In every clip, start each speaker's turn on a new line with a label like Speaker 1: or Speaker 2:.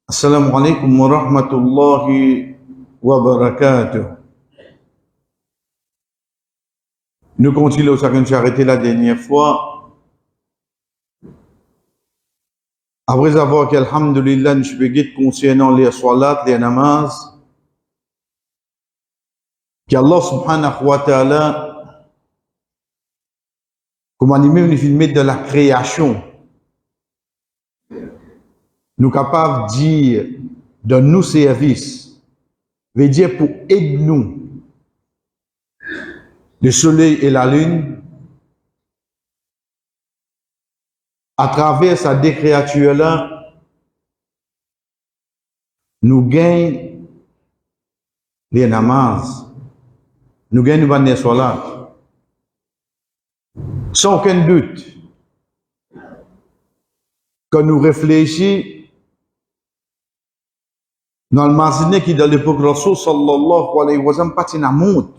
Speaker 1: Assalamu alaikum wa rahmatullahi wa barakatuh. Nous continuons ce qu'on s'est arrêté la dernière fois. Après avoir qu'Alhamdulillah, nous sommes concernant les salat, les namaz, qu'Allah subhanahu wa ta'ala, comme animé, nous filmé de la création, nous capables de dire de nos services, veut dire pour aider nous, le soleil et la lune, à travers ces deux créatures-là, nous gagnons les namaz, nous gagnons les salat, sans aucun doute. Quand nous réfléchissons, dans le mazine qui dans l'époque Rasul sallallahu alayhi wa sallam, pas une montre,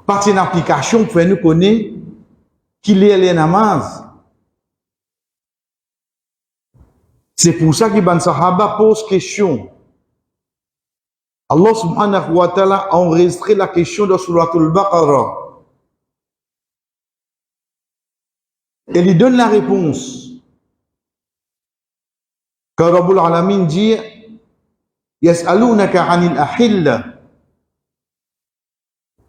Speaker 1: pas une application pour nous connaître qu'il est les namaz. C'est pour ça que les Sahaba posent question. Allah subhanahu wa ta'ala a enregistré la question de Surat al-Baqarah. Et il donne la réponse. Quand Rabbul Alamin dit Yas'alunaka 'anil ahilla.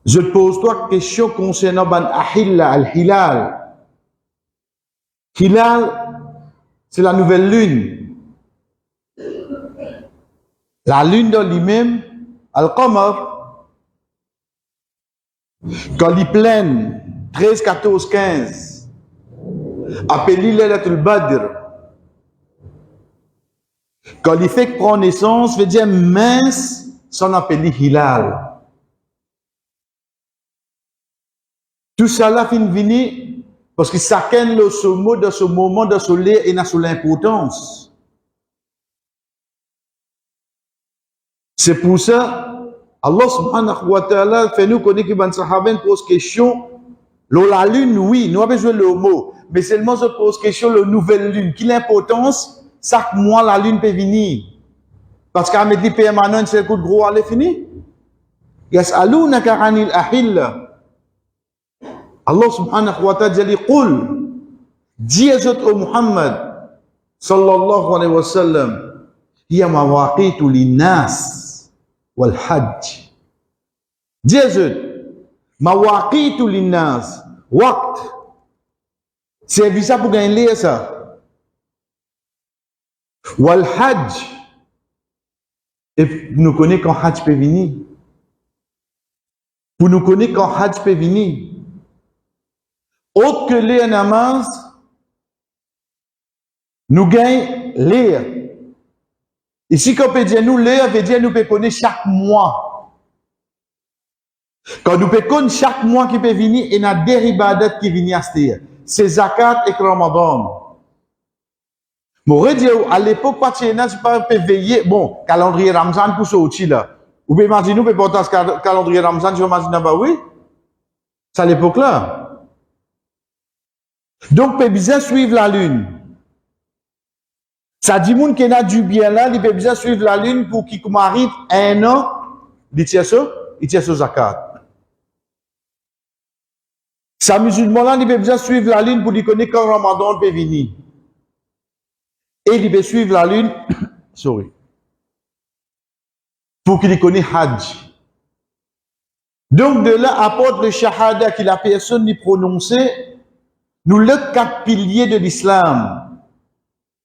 Speaker 1: Je te pose toi question concernant ban ahilla, al-hilal. Hilal, c'est la nouvelle lune. La lune de lui-même, al-qamar, quand il est pleine, 13, 14, 15, appelé Laylatul Badr. Quand il fait prendre naissance, veut dire mince, son appelé hilal. Tout ça là fin venir parce que chacun le ce mot de ce moment de ce lait et n'a son importance. C'est pour ça Allah subhanahu wa ta'ala fait nous connaître que ban sahaba pose question la lune oui, nous avons besoin le mot, mais seulement se pose question la nouvelle lune, quelle importance chaque mois la lune peut venir. Parce qu'à mettre permanent c'est le coup de gros elle est fini. Yas'alunaka 'anil ahilla. Allah subhanahu wa ta'ala dit qul dis au Muhammad sallallahu alayhi wa sallam hiya mawaqitu linnas wal hajj. Dis mawaqitu linnas waqt c'est visa pour gagner ça wal hajj et nous connaît quand hajj peut venir pour nous connaître quand hajj peut venir. Autre que les namaz, nous gagnons lire. Ici, quand on peut dire nous lire, veut dire nous peut connaître chaque mois. Quand nous peut connaître chaque mois qui peut venir, il y a des ibadat qui viennent à ce c'est zakat et Ramadan. Moi, dire à l'époque, pas de pas veiller. Bon, calendrier Ramzan pour sortir là. Vous pouvez imaginer, nous peut porter ce calendrier Ramzan, je vais imaginer, bah oui. C'est à l'époque là. Donc, peut bien suivre la lune. Ça dit moun qui a du bien là, il peut bien suivre la lune pour qu'il arrive un an, il tient ce zakat. Ça musulman là, il peut bien suivre la lune pour qu'il connaisse quand Ramadan peut venir. Et il peut suivre la lune, pour qu'il connaisse Hajj. Donc, de là, apporte le shahada que la personne n'y prononçait. Nous, le 4 piliers de l'islam,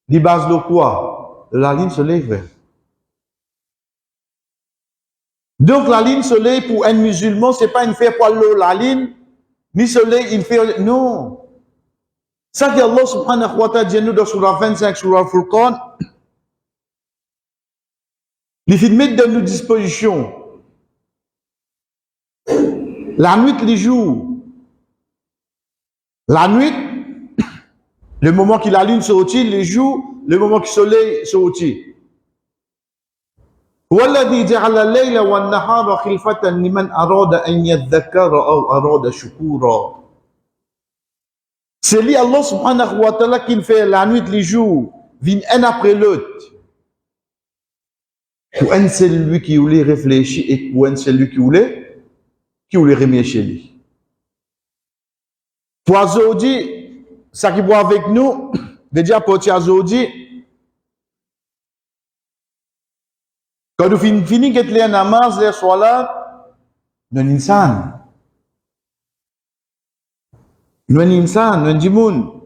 Speaker 1: les bases de quoi? La ligne soleil vert. Donc, la ligne soleil pour un musulman, c'est pas une fait pour la ligne, ni soleil, il fait, non. Ça que Allah subhanahu wa ta'ala dit nous dans Surah 25, Surah Furqan, il fait mettre de nos dispositions. La nuit, les jours. La nuit, le moment que la lune sortit, les jours, le moment que le soleil sortit. والذي جعل الليل والنهار خلفة لمن أراد أن يذكر أو أراد شكورا. C'est lui, Allah subhanahu wa ta'ala, qui fait la nuit, les jours, vient un après l'autre. Pour un, c'est lui qui voulait réfléchir et pour un, c'est lui qui voulait remettre chez lui. Pour Azodi, ça qui boit avec nous, déjà pour Azodi, quand nous finissons de les namaz, les soirs, nous sommes insan. Nous sommes insan, nous sommes dimoun.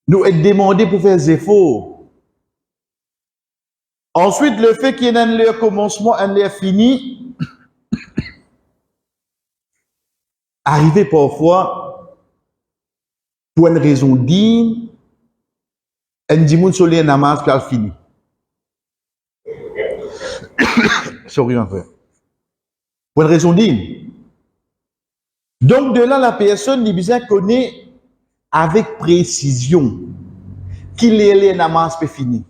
Speaker 1: Nous sommes demandés pour faire des efforts. Ensuite, le fait qu'il y ait un leur commencement, un leur fini, arriver parfois, pour une raison digne, un dimoun sur les namaz qui a fini. Sorry, un peu. Pour une raison digne. Donc, de là, la personne, il bien connaît avec précision qu'il est les namaz peut finir.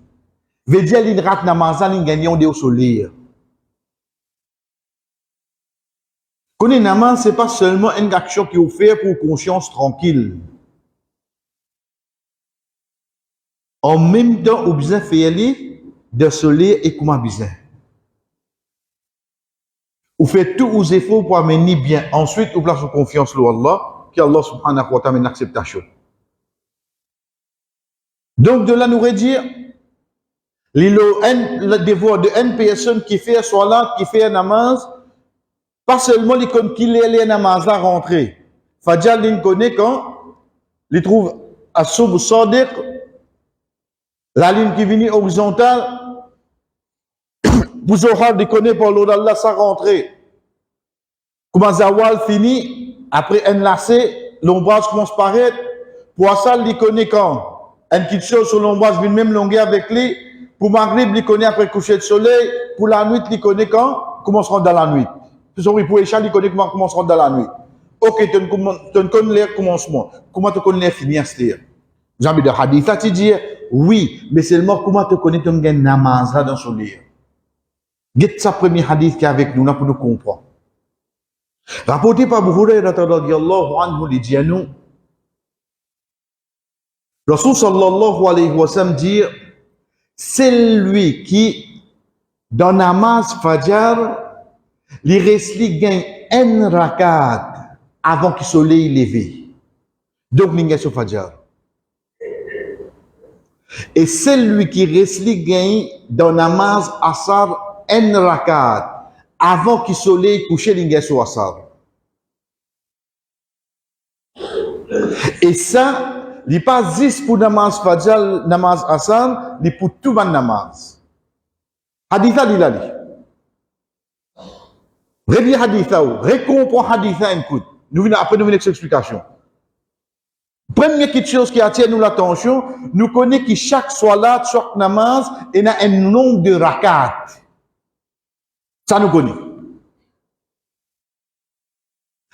Speaker 1: Veut dire qu'il rate namaz, il gagne au soleil. Connaître namaz, ce n'est pas seulement une action qui vous fait pour conscience tranquille. En même temps, vous besoin faire de soleil et comment besoin. Vous faites tous vos efforts pour amener bien. Ensuite, vous placez confiance en Allah, qu'Allah subhanahu wa ta'ala acceptation. Donc, de là, nous redire, le devoir de une personne qui fait soit là, qui fait un namaz, pas seulement les comme qu'il est les namaz à rentrer. Fajal, il connaît quand il trouve à Soub Sadiq, la ligne qui vient horizontale, vous aurez il connaît par l'eau d'Allah, ça rentrer. Comment Zawal finit, après un lacet, l'ombrage commence à paraître. Pour ça, il connaît quand une petite chose sur l'ombrage, vient même longueur avec lui. Pour Maghrib, il connaît après le coucher de soleil. Pour la nuit, il connaît quand comment se rendre dans la nuit. Pour Échal, il connaît comment se rendre dans la nuit. Ok, tu connais le commencement. Comment tu connais le finir, c'est-à-dire. J'ai envie de hadith, tu dis, oui, mais seulement comment tu connais ton gain namaz là dans son livre. Get sa premier hadith qui est avec nous, là, pour nous comprendre. Rapporté par Abu Hurairah radhiyallahu anhu, il dit à nous, Rasul sallallahu alayhi wa sallam dit, c'est lui qui, dans namaz fajr, il reste gagne un rakat avant que le soleil lève. Donc, il gagne sur fajr. Et c'est lui qui reste gagne dans namaz asar un rakat avant que le soleil couche, il gagne sur asar. Et ça, il n'est pas juste pour namaz fajr, namaz asar, il est pour tout le namaz. Haditha dit là. Relis haditha ou, recomprends haditha écoute. Nous venons après nous venons avec cette explication. Première petite chose qui attire nous l'attention, nous connaissons que chaque salat, chaque namaz, il y a un nombre de rakat. Ça nous connaît.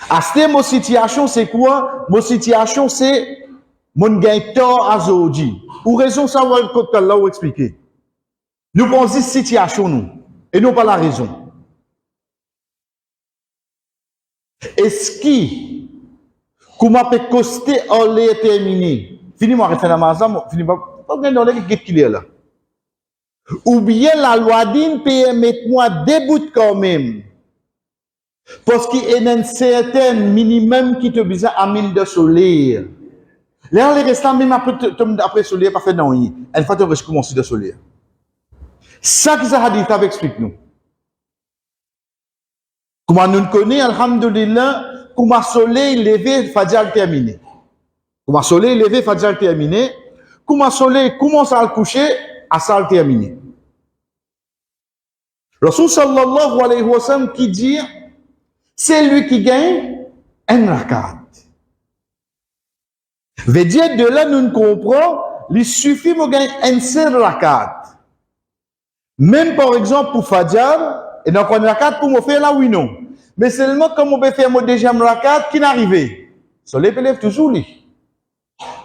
Speaker 1: À cette situation, c'est quoi? Mon situation, c'est mon gain tort à Zodi. Ou raison, ça va le là où expliquer. Nous pensons situation, nous, et non pas la raison. Est-ce qui, comment peut coster en les terminer? Finis-moi, refais la mazam, finis-moi, pas bien dans les guides qu'il y a là. Ou bien la loi d'in permet-moi déboute quand même. Parce qu'il y a un certain minimum qui te besoin à mine de soleil. Là, les restants, même après soleil, pas fait non, elle fait que je commence de soleil. Ça que ça a dit, explique nous. Comment nous connaissons, alhamdulillah, comment soleil levé, fajr terminé. Comment soleil levé, fajr terminé. Comment soleil commence à coucher, asar terminé. Rasul sallallahu alayhi wa sallam qui dit, c'est lui qui gagne un rakat. Veut dire, de là, nous comprenons, il suffit de gagner un seul rakat. Même par exemple pour fajr, et donc on a rakat pour me faire là, oui, non. Mais seulement comme on peut faire mon deuxième rakat qui n'arrive. Soleil peut lève toujours lui.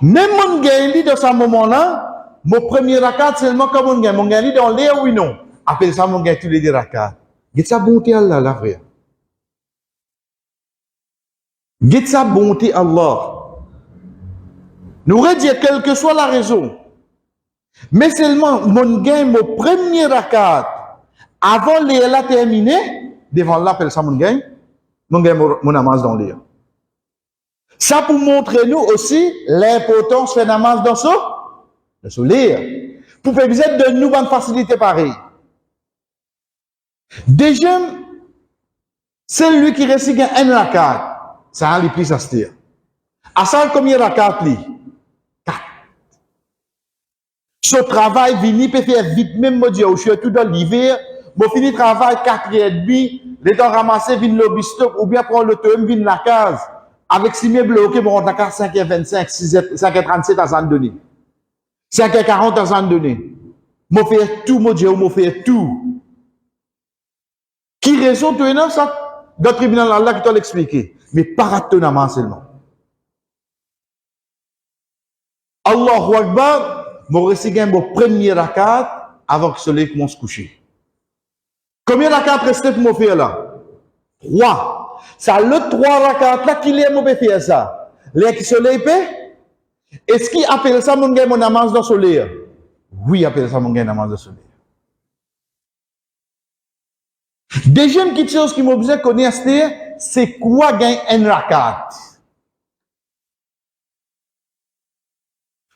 Speaker 1: Même mon gagne dans ce moment-là, mon premier rakat seulement comme on gagne. Mon gagne dans l'air, oui, non. Après ça, mon gagne tous les deux rakats. Get sa bonté Allah, la vraie. Get sa bonté Allah. Nous redire quelle que soit la raison. Mais seulement, mon gain, mon premier rakat, avant l'air la terminé, devant l'appel ça mon gain mon namaz dans l'air. Ça pour montrer nous aussi l'importance de namaz dans ce l'air. Pour faire de nous une facilité pareille. Deuxième, celui qui récite un rakat, ça a les plus à se dire. À ça, combien de rakat li? 4. Ce travail, vini peut faire vite, même moi, je suis tout dans l'hiver, je finis travail 4h30, les temps ramassés, vin le stock, ou bien prendre le tome, vin la case, avec 6 000 bloqués, bon, on a 5h25, 5h37 à s'en donner. 5h40 à s'en donner. Je fais tout, je fais tout. Qui raison, tu es là, ça, dans le tribunal, Allah qui t'a l'expliqué. Mais paratonnement seulement. Allahu Akbar, je récite mon premier rakat avant que le soleil commence à coucher. Combien de rakats restent pour me faire là? 3. Ça, le 3 rakats là, qui est mauvais faire ça? Le soleil paix? Est-ce qu'il appelle ça mon namaz dans le soleil? Oui, il appelle ça mon namaz dans le soleil. Deuxième petite chose qui m'a besoin de connaître, c'est quoi gagner un rakat?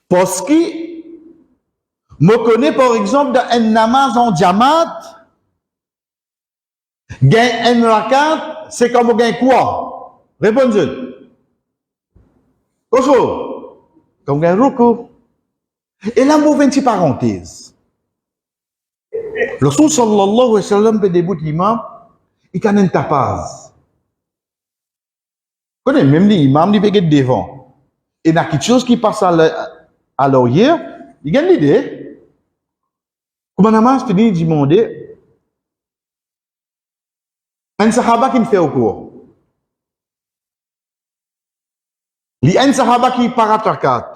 Speaker 1: Parce que, je connais par exemple dans un namaz en jamaat, gagner un rakat, c'est comme gagner quoi? Répondez. Bonjour. Comme gagner ruku. Et là, je vais une petite parenthèse. Le Rasul sallallahu alayhi wa sallam peut début l'imam, il a une tapaz. Vous connaissez, même l'imam, il peut être devant. Et il y a quelque chose qui passe à l'oreille, il a une idée. Comment namaz fini de demander, un sahaba qui me fait au cours. Il y a un sahaba qui part rakat.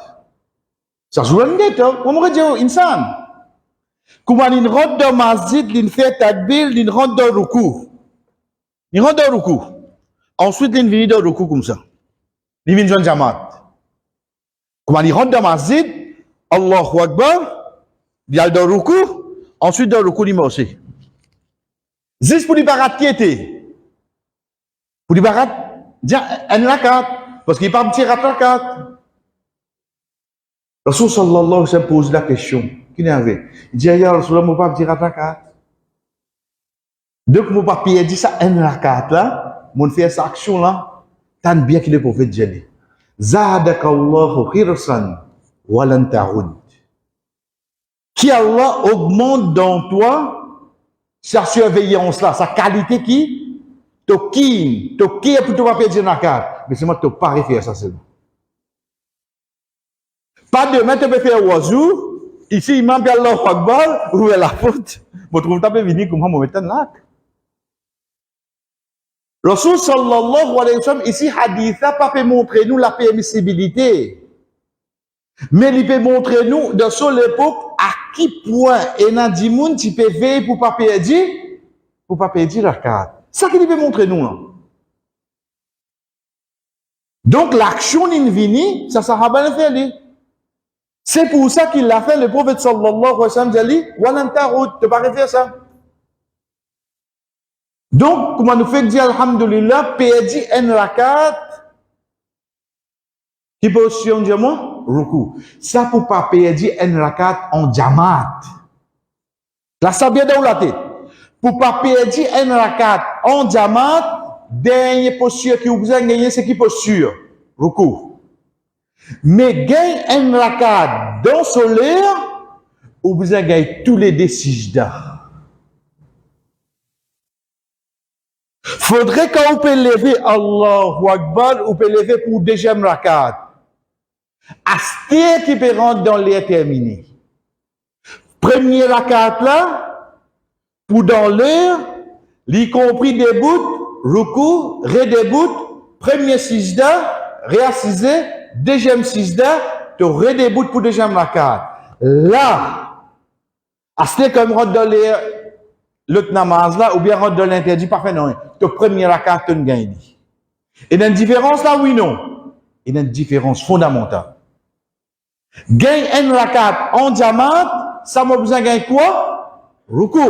Speaker 1: Ça joue un guet, comment on dit, insan. Comment il rentre dans masjid, il fait tadbir, il rentre dans ruku. Il rentre dans ruku. Ensuite, il vient dans ruku comme ça. Il vient dans jamaat. Comment il rentre dans masjid, Allahu Akbar, il y a dans ruku, ensuite dans ruku, il marche. Juste pour les barat qui était. Pour les barat, un rakat, parce qu'il n'est pas petit rakat. Rasul sallallahu alayhi wa sallam pose la question. Qui n'est avait? Il dit, ya Rasulullah, mon pas petit rakat. Donc, mon papier dit ça, un rakat là, mon fait cette action là, tant bien qu'il est prophète Jali. Zadakallahu khirsan walan ta'ud. Qui Allah augmente dans toi sa surveillance là, sa qualité qui, toki pour toi papier dire rakat. Mais c'est moi, tu pas faire ça seulement. Pas demain, tu peux faire wazou. Ici, imam bi Allahu Akbar, où est la faute? Vous trouvez que tu peux venir comme moi, maintenant là. Rasul sallallahu alayhi wa sallam, ici, hadith, ça pas fait montrer nous la permissibilité. Mais il peut montrer nous, dans son époque, à qui point, et n'a dit moun, tu peux veiller pour pas perdre la carte. Ça qu'il peut montrer nous, là. Donc, l'action d'invini, ça va pas faire, c'est pour ça qu'il l'a fait, le prophète sallallahu alayhi wa sallam, dit, walan ta'ud, tu peux pas faire ça. Donc, comment nous fait dire, alhamdulillah, perdu un rakat, qui position, dis-moi, ruku. Ça pour pas perdre un rakat en jamaat. Là, ça bien dans la tête. Pour pas perdre un rakat en jamaat, dernière posture qui vous besoin de gagner, c'est qui posture? Ruku. Mais gagne un rakat dans le soleil, vous besoin de gagner tous les décisions. Faudrait quand on peut lever Allahu Akbar, on peut lever pour deuxième rakat. Astir qui peut rentrer dans l'air terminé. Premier rakat là, pour dans l'air, y compris debout, ruku, redebout, premier sijda, réassisé, deuxième sijda, tu redebout pour deuxième rakat. Là, astir comme rentre dans l'air, l'autre namaz là, ou bien rentre dans l'interdit, parfait, non. Tu premier rakat, tu gagnes. Et il y a une différence là, oui, non. Il y a une différence fondamentale. Gagne un rakat en diamant, ça m'a besoin de gagner quoi? Ruku.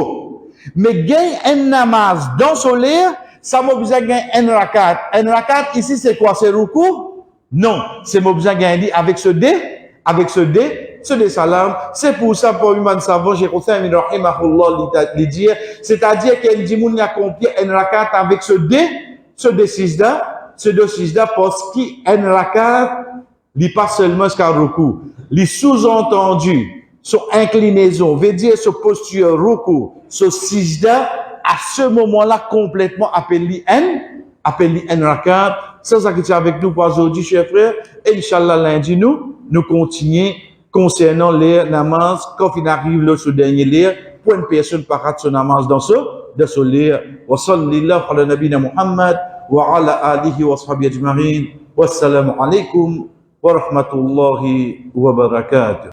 Speaker 1: Mais gagne un namaz dans solaire, ça m'a besoin de gagner un rakat. Un rakat ici c'est quoi? C'est ruku? Non, c'est m'a besoin de gagner avec ce dé salam. C'est pour ça pour Imam Savant, j'ai conseillé à rahimahullah de dire, c'est-à-dire qu'il dit moun accomplit un rakat avec ce dé sijda parce qu'un rakat n'est pas seulement jusqu'à ruku. Les sous-entendus, son inclinaison, veut dire ce posture ruku, ce sijda, à ce moment-là, complètement appelé un rakat. C'est ça qui est avec nous pour aujourd'hui, chers frères. Et Inch'Allah, lundi, nous continuons concernant les namaz. Quand il arrive là, ce dernier lire, pour une personne pas rate son namaz dans ce lire. Wa sallallahu ala nabina Muhammad wa ala alihi wa sahbihi ajma'in. Wassalamu alaikum wa rahmatullahi wa barakatuh.